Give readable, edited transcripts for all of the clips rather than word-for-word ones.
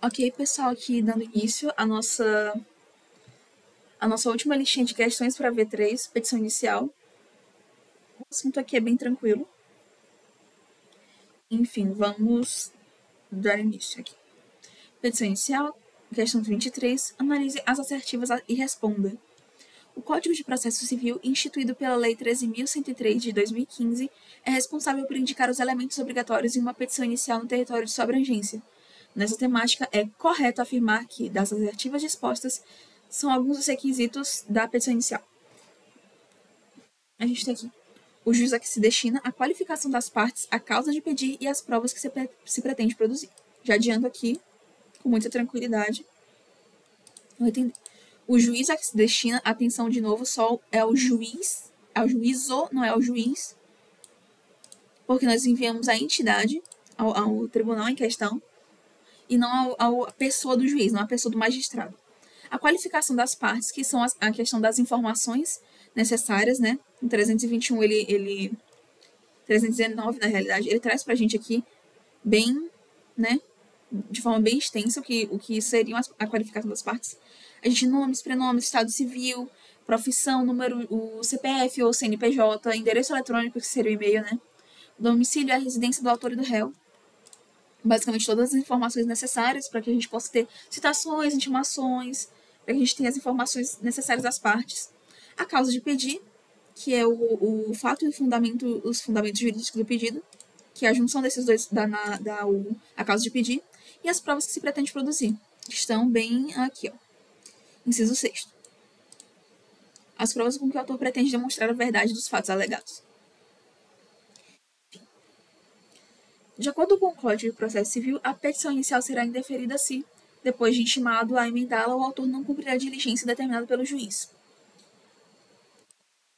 Ok, pessoal, aqui dando início à nossa última listinha de questões para V3, petição inicial. O assunto aqui é bem tranquilo. Enfim, vamos dar início aqui. Petição inicial, questão 23, analise as assertivas e responda. O Código de Processo Civil, instituído pela Lei 13.103 de 2015, é responsável por indicar os elementos obrigatórios em uma petição inicial no território de sua abrangência. Nessa temática, é correto afirmar que, das assertivas dispostas, são alguns dos requisitos da petição inicial. A gente tem aqui o juiz a que se destina a qualificação das partes, a causa de pedir e as provas que se pretende produzir. Já adianto aqui, com muita tranquilidade, vou entender. O juiz a que se destina, atenção de novo, só é o juiz, é o juízo, não é o juiz, porque nós enviamos a entidade ao tribunal em questão e não a pessoa do juiz, não a pessoa do magistrado. A qualificação das partes, que são a questão das informações necessárias, né? O 321, 319, na realidade, ele traz pra gente aqui bem, né? De forma bem extensa o que seriam a qualificação das partes. A gente nomes, prenomes, estado civil, profissão, número, o CPF ou CNPJ, endereço eletrônico, que seria o e-mail, né? O domicílio e a residência do autor e do réu. Basicamente todas as informações necessárias para que a gente possa ter citações, intimações, para que a gente tenha as informações necessárias das partes. A causa de pedir, que é o fato e os fundamentos jurídicos do pedido, que é a junção desses dois dá a causa de pedir, e as provas que se pretende produzir, que estão bem aqui, ó. Inciso 6º. As provas com que o autor pretende demonstrar a verdade dos fatos alegados. De acordo com o Código de Processo Civil, a petição inicial será indeferida se, depois de intimado a emendá-la, o autor não cumprir a diligência determinada pelo juiz.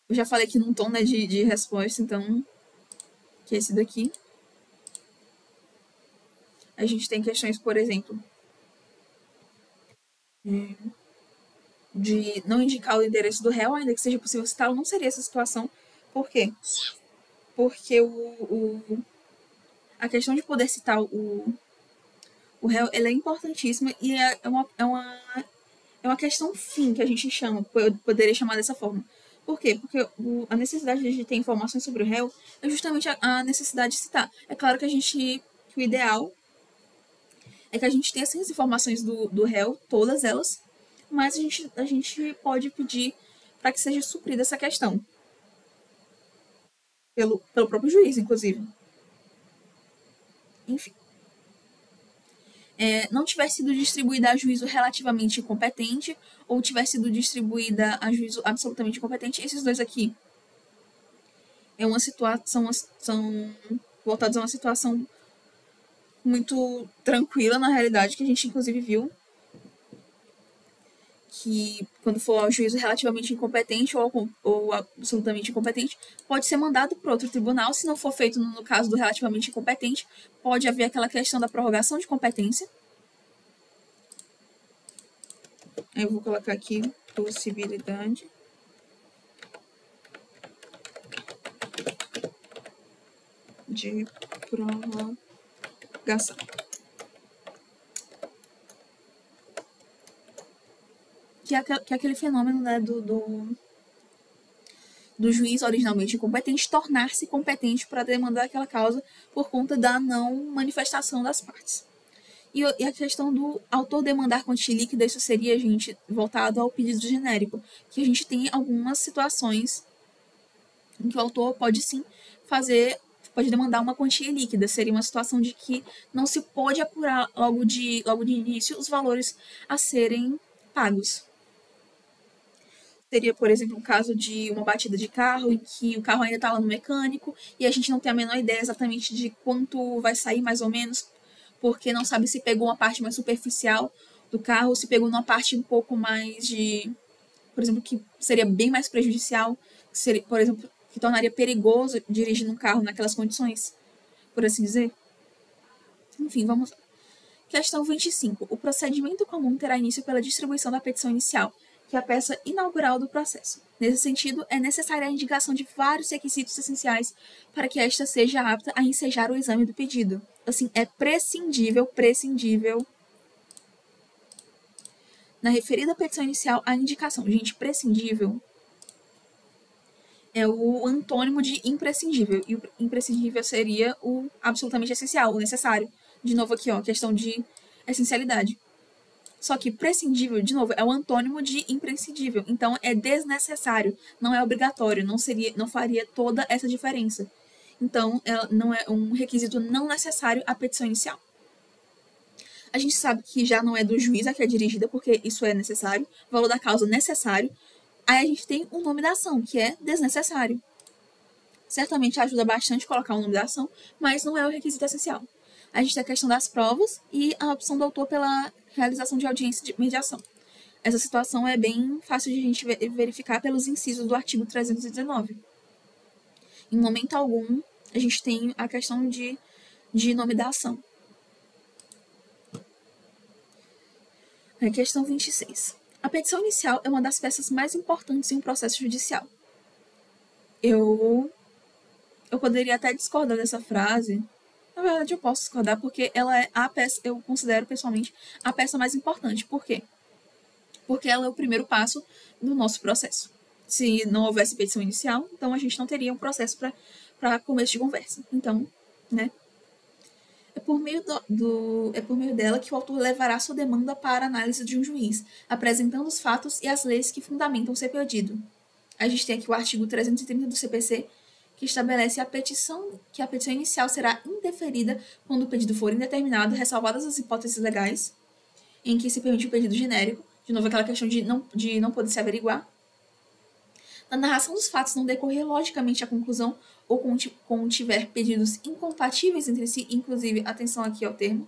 Eu já falei aqui num tom, né, de resposta, então, que é esse daqui. A gente tem questões, por exemplo, de não indicar o endereço do réu, ainda que seja possível citá-lo, não seria essa situação. Por quê? Porque a questão de poder citar o réu, ela é importantíssima e é uma questão fim que a gente chama, poderia chamar dessa forma. Por quê? Porque a necessidade de ter informações sobre o réu é justamente a necessidade de citar. É claro que o ideal é que a gente tenha essas informações do réu, todas elas, mas a gente pode pedir para que seja suprida essa questão. Pelo próprio juiz, inclusive. Enfim. Não tiver sido distribuída a juízo relativamente incompetente ou tiver sido distribuída a juízo absolutamente incompetente, esses dois aqui são voltados a uma situação muito tranquila, na realidade, que a gente inclusive viu que quando for ao juízo relativamente incompetente ou absolutamente incompetente, pode ser mandado para outro tribunal. Se não for feito no caso do relativamente incompetente, pode haver aquela questão da prorrogação de competência. Eu vou colocar aqui possibilidade de prorrogação. Que é aquele fenômeno, né, do juiz originalmente incompetente tornar-se competente para demandar aquela causa por conta da não manifestação das partes. E a questão do autor demandar quantia líquida, isso seria, gente, voltado ao pedido genérico, que a gente tem algumas situações em que o autor pode sim pode demandar uma quantia líquida. Seria uma situação de que não se pode apurar logo de início os valores a serem pagos. Seria, por exemplo, um caso de uma batida de carro em que o carro ainda está lá no mecânico e a gente não tem a menor ideia exatamente de quanto vai sair, mais ou menos, porque não sabe se pegou uma parte mais superficial do carro ou se pegou numa parte um pouco mais por exemplo, que seria bem mais prejudicial, que seria, por exemplo, que tornaria perigoso dirigir um carro naquelas condições, por assim dizer. Enfim, vamos lá. Questão 25. O procedimento comum terá início pela distribuição da petição inicial, que é a peça inaugural do processo. Nesse sentido, é necessária a indicação de vários requisitos essenciais para que esta seja apta a ensejar o exame do pedido. Assim, é prescindível Na referida petição inicial, a indicação, gente, prescindível é o antônimo de imprescindível, e o imprescindível seria o absolutamente essencial, o necessário. De novo aqui, ó, questão de essencialidade. Só que prescindível, de novo, é o antônimo de imprescindível. Então, é desnecessário, não é obrigatório, não faria toda essa diferença. Então, não é um requisito não necessário a petição inicial. A gente sabe que já não é do juiz a que é dirigida, porque isso é necessário. O valor da causa necessário. Aí a gente tem o nome da ação, que é desnecessário. Certamente ajuda bastante colocar o nome da ação, mas não é o requisito essencial. A gente tem a questão das provas e a opção do autor pela realização de audiência de mediação. Essa situação é bem fácil de a gente verificar pelos incisos do artigo 319. Em momento algum, a gente tem a questão de nome da ação. A questão 26. A petição inicial é uma das peças mais importantes em um processo judicial. Eu poderia até discordar dessa frase. Na verdade, eu posso discordar porque ela é a peça, eu considero pessoalmente a peça mais importante. Por quê? Porque ela é o primeiro passo do nosso processo. Se não houvesse petição inicial, então a gente não teria um processo para começo de conversa. Então, né? É por meio dela que o autor levará sua demanda para a análise de um juiz, apresentando os fatos e as leis que fundamentam o seu pedido. A gente tem aqui o artigo 330 do CPC, que estabelece que a petição inicial será indeferida quando o pedido for indeterminado, ressalvadas as hipóteses legais em que se permite o pedido genérico, de novo aquela questão de não poder se averiguar. Na narração dos fatos não decorrer logicamente a conclusão ou contiver pedidos incompatíveis entre si, inclusive, atenção aqui ao termo,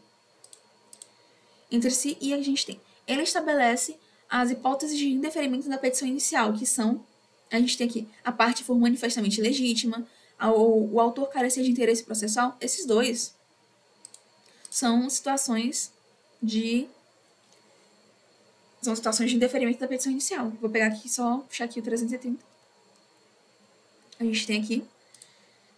entre si, e a gente tem. Ele estabelece as hipóteses de indeferimento da petição inicial, que são, a gente tem aqui, a parte for manifestamente legítima, o autor carecer de interesse processual. Esses dois são situações de indeferimento da petição inicial. Vou pegar aqui só, puxar aqui o 330. A gente tem aqui.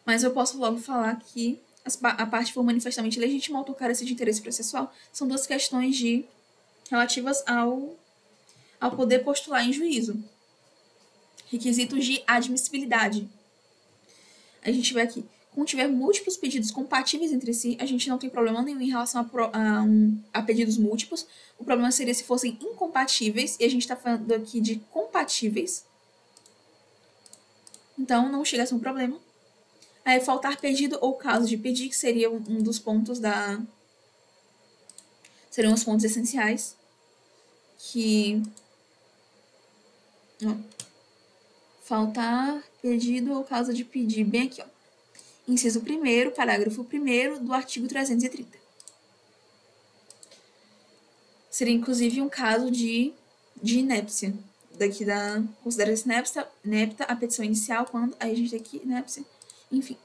Mas eu posso logo falar que a parte for manifestamente legítima, o autor carece de interesse processual. São duas questões relativas ao poder postular em juízo. Requisitos de admissibilidade. A gente vê aqui. Quando tiver múltiplos pedidos compatíveis entre si, a gente não tem problema nenhum em relação a pedidos múltiplos. O problema seria se fossem incompatíveis, e a gente está falando aqui de compatíveis. Então, não chega a ser um problema. Aí, faltar pedido ou caso de pedir, que seria um dos pontos seriam os pontos essenciais. Faltar pedido ou caso de pedir. Bem aqui, ó. Inciso 1º, parágrafo 1º do artigo 330. Seria, inclusive, um caso de inépcia. Considera-se inepta a petição inicial, quando a gente tem aqui inépcia. Enfim.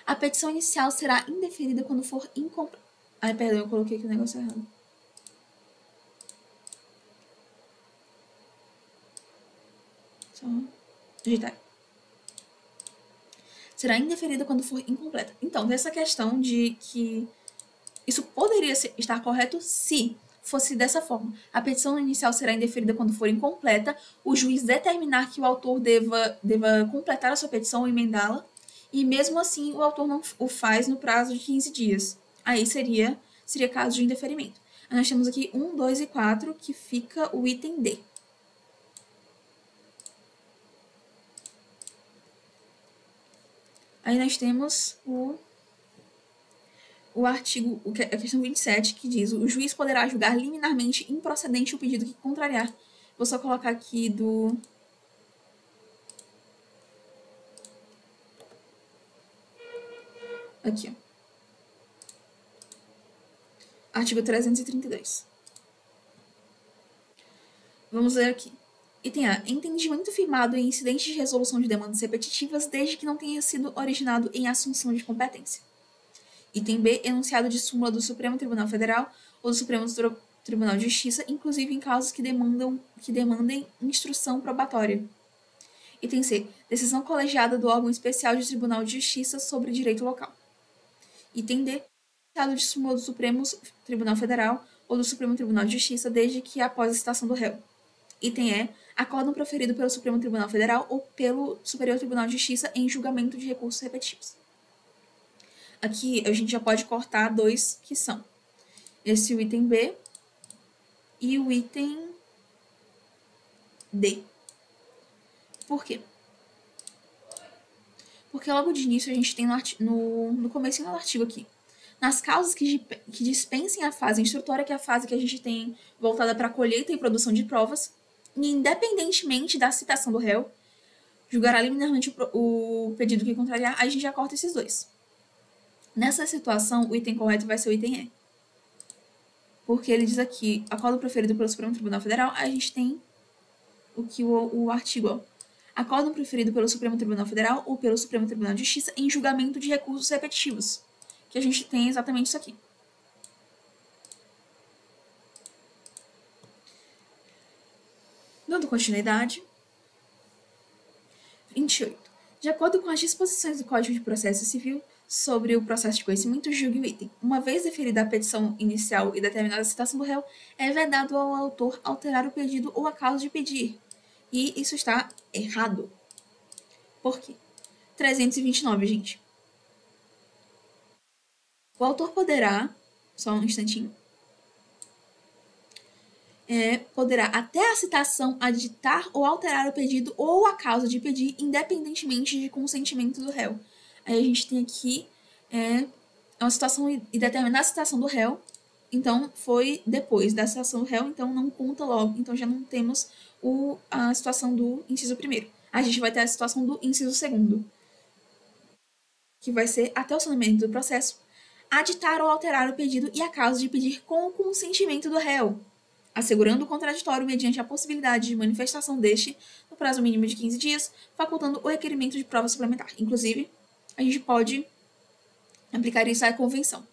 A petição inicial será indeferida quando for incompleta. Ai, perdão, eu coloquei aqui o negócio errado. Só digitar. Será indeferida quando for incompleta. Então, dessa questão de que isso poderia estar correto se fosse dessa forma. A petição inicial será indeferida quando for incompleta, o juiz determinar que o autor deva completar a sua petição ou emendá-la, e mesmo assim o autor não o faz no prazo de 15 dias. Aí seria caso de indeferimento. Aí nós temos aqui 1, 2 e 4, que fica o item D. Aí nós temos a questão 27, que diz: o juiz poderá julgar liminarmente improcedente o pedido que contrariar. Vou só colocar aqui Aqui, ó. Artigo 332. Vamos ler aqui. Item A. Entendimento firmado em incidente de resolução de demandas repetitivas, desde que não tenha sido originado em assunção de competência. Item B. Enunciado de súmula do Supremo Tribunal Federal ou do Supremo Tribunal de Justiça, inclusive em casos que demandem instrução probatória. Item C. Decisão colegiada do órgão especial de Tribunal de Justiça sobre direito local. Item D. Enunciado de súmula do Supremo Tribunal Federal ou do Supremo Tribunal de Justiça, desde que após a citação do réu. Item E. Acórdão proferido pelo Supremo Tribunal Federal ou pelo Superior Tribunal de Justiça em julgamento de recursos repetitivos. Aqui a gente já pode cortar dois que são esse o item B e o item D. Por quê? Porque logo de início a gente tem no começo do artigo aqui. Nas causas que dispensem a fase instrutória, que é a fase que a gente tem voltada para colheita e produção de provas, e independentemente da citação do réu, julgará liminarmente o pedido que contrariar, a gente já corta esses dois. Nessa situação, o item correto vai ser o item E. Porque ele diz aqui, acordo proferido pelo Supremo Tribunal Federal, a gente tem o artigo, ó. Acórdão proferido pelo Supremo Tribunal Federal ou pelo Supremo Tribunal de Justiça em julgamento de recursos repetitivos. Que a gente tem exatamente isso aqui. Dando continuidade. 28. De acordo com as disposições do Código de Processo Civil sobre o processo de conhecimento, julgue o item. Uma vez deferida a petição inicial e determinada a citação do réu, é vedado ao autor alterar o pedido ou a causa de pedir. E isso está errado. Por quê? 329, gente. O autor poderá, só um instantinho, poderá até a citação aditar ou alterar o pedido ou a causa de pedir, independentemente de consentimento do réu. Aí a gente tem aqui uma situação e determinar a citação do réu, então foi depois da citação do réu, então não conta logo, então já não temos a situação do inciso 1º. A gente vai ter a situação do inciso 2º, que vai ser até o sanamento do processo, aditar ou alterar o pedido e a causa de pedir com o consentimento do réu, assegurando o contraditório mediante a possibilidade de manifestação deste no prazo mínimo de 15 dias, facultando o requerimento de prova suplementar. Inclusive, a gente pode aplicar isso à convenção.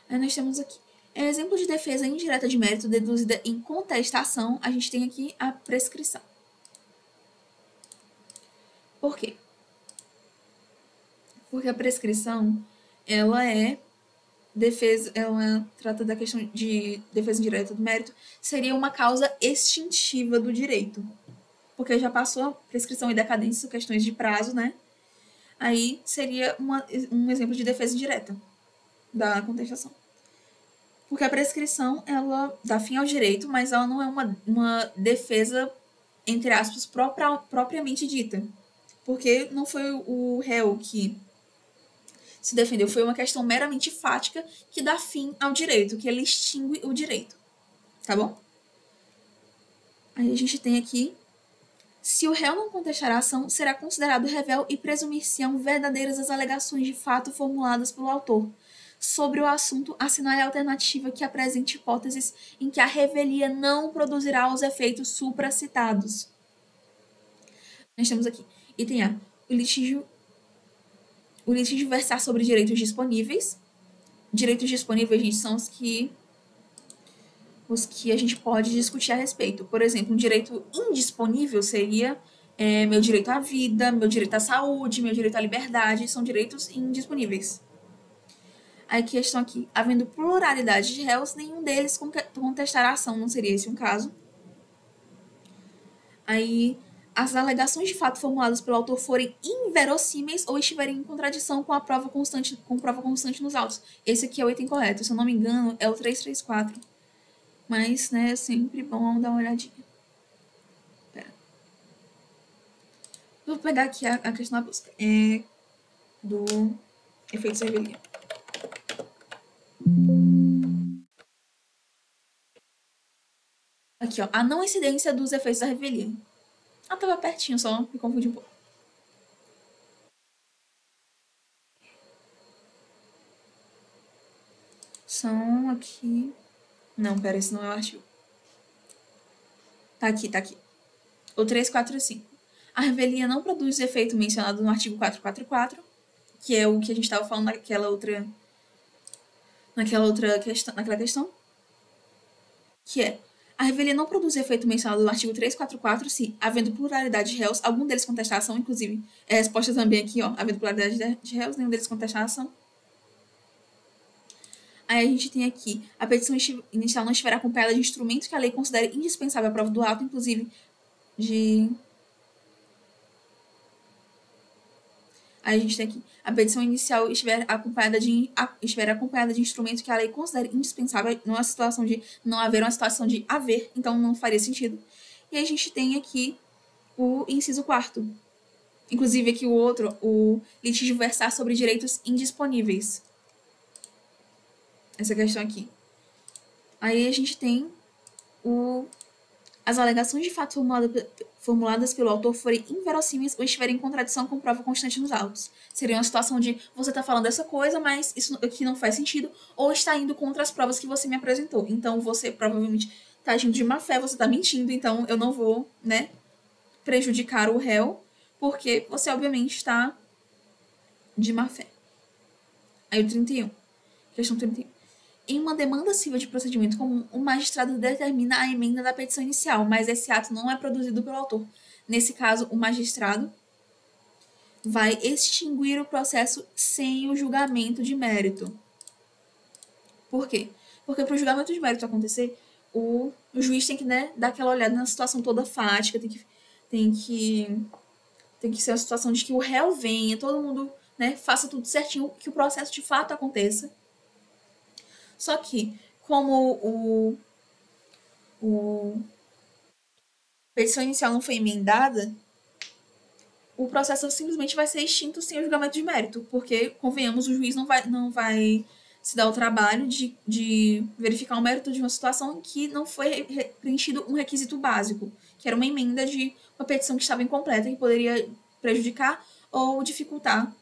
Aí nós temos aqui exemplo de defesa indireta de mérito deduzida em contestação, a gente tem aqui a prescrição. Por quê? Porque a prescrição, ela trata da questão de defesa indireta do mérito, seria uma causa extintiva do direito. Porque já passou a prescrição e decadência, questões de prazo, né? Aí seria um exemplo de defesa indireta da contestação. Porque a prescrição, ela dá fim ao direito, mas ela não é uma defesa, entre aspas, propriamente dita. Porque não foi o réu que se defendeu, foi uma questão meramente fática que dá fim ao direito, que ele extingue o direito. Tá bom? Aí a gente tem aqui, se o réu não contestar a ação, será considerado revel e presumir-se-ão verdadeiras as alegações de fato formuladas pelo autor. Sobre o assunto, assinale a alternativa que apresente hipóteses em que a revelia não produzirá os efeitos supracitados. Nós temos aqui, item A, o litígio versar sobre direitos disponíveis. Direitos disponíveis, gente, são os que a gente pode discutir a respeito. Por exemplo, um direito indisponível seria meu direito à vida, meu direito à saúde, meu direito à liberdade, são direitos indisponíveis. A questão aqui, havendo pluralidade de réus, nenhum deles contestará a ação, não seria esse um caso. Aí, as alegações de fato formuladas pelo autor forem inverossímeis ou estiverem em contradição com a prova constante, nos autos. Esse aqui é o item correto, se eu não me engano, é o 334. Mas, né, é sempre bom dar uma olhadinha. Pera. Vou pegar aqui a questão da busca. Do efeito de revelia. Aqui, ó, a não incidência dos efeitos da revelia. Ah, tava pertinho, só me confundi um pouco. São aqui... Não, pera, esse não é o artigo. Tá aqui. O 345. A revelia não produz o efeito mencionado no artigo 444, que é o que a gente estava falando naquela questão, que é a revelia não produz efeito mencionado no artigo 344 se, havendo pluralidade de réus, algum deles contestar a ação, inclusive, é a resposta também aqui, ó, havendo pluralidade de réus, nenhum deles contestar a ação. Aí a gente tem aqui, a petição inicial não estiver acompanhada de instrumentos que a lei considere indispensável à prova do ato, inclusive de... Aí a gente tem aqui, a petição inicial estiver acompanhada de instrumentos que a lei considere indispensável numa situação de não haver, uma situação de haver, então não faria sentido. E aí a gente tem aqui o inciso 4º. Inclusive aqui o outro, o litígio versar sobre direitos indisponíveis. Essa questão aqui. Aí a gente tem as alegações de fato formuladas pelo autor forem inverossímeis ou estiverem em contradição com prova constante nos autos. Seria uma situação de você está falando essa coisa, mas isso aqui não faz sentido, ou está indo contra as provas que você me apresentou. Então você provavelmente está agindo de má fé, você está mentindo, então eu não vou, né, prejudicar o réu, porque você obviamente está de má fé. Aí o 31. Questão 31. Em uma demanda civil de procedimento comum, o magistrado determina a emenda da petição inicial, mas esse ato não é produzido pelo autor. Nesse caso, o magistrado vai extinguir o processo sem o julgamento de mérito. Por quê? Porque para o julgamento de mérito acontecer, o juiz tem que, né, dar aquela olhada na situação toda fática, tem que ser uma situação de que o réu venha, todo mundo, né, faça tudo certinho, que o processo de fato aconteça. Só que, como a petição inicial não foi emendada, o processo simplesmente vai ser extinto sem o julgamento de mérito, porque, convenhamos, o juiz não vai se dar o trabalho de verificar o mérito de uma situação em que não foi preenchido um requisito básico, que era uma emenda de uma petição que estava incompleta, que poderia prejudicar ou dificultar,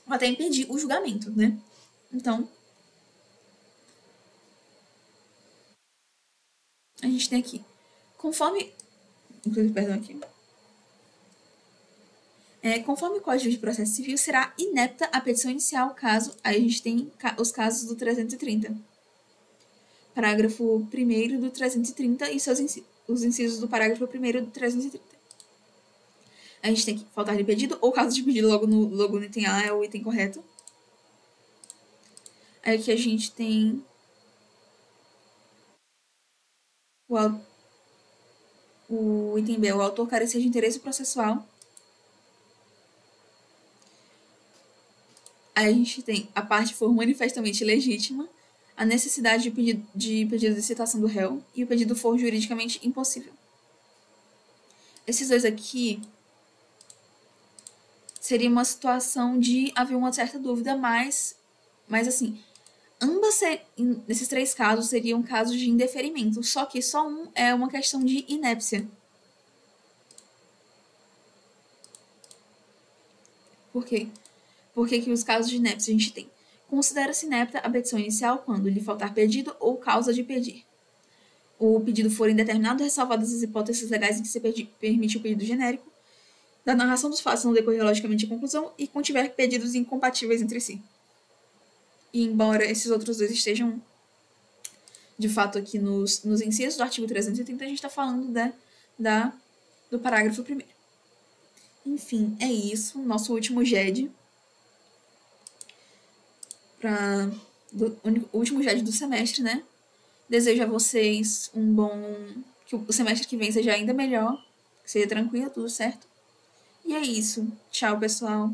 ou até impedir o julgamento, né? Então, a gente tem aqui, conforme o Código de Processo Civil, será inepta a petição inicial, caso... Aí a gente tem os casos do 330. Parágrafo 1º do 330 e os incisos do parágrafo 1º do 330. A gente tem que faltar de pedido, ou caso de pedido logo no item A é o item correto. Aí aqui a gente tem o item B, o autor carecer de interesse processual. Aí a gente tem a parte for manifestamente legítima, a necessidade de pedido de citação do réu e o pedido for juridicamente impossível. Esses dois aqui seria uma situação de haver uma certa dúvida, mas assim, nesses três casos seriam casos de indeferimento, só que só um é uma questão de inépcia. Por quê? Porque que os casos de inépcia a gente tem? Considera-se inepta a petição inicial quando lhe faltar pedido ou causa de pedir. O pedido for indeterminado, ressalvadas as hipóteses legais em que se permite o pedido genérico, da narração dos fatos não decorrer logicamente a conclusão e contiver pedidos incompatíveis entre si. E embora esses outros dois estejam, de fato, aqui nos incisos do artigo 330, a gente está falando do parágrafo 1º. Enfim, é isso. Nosso último GED. O último GED do semestre, né? Desejo a vocês que o semestre que vem seja ainda melhor, que seja tranquilo, tudo certo. E é isso. Tchau, pessoal.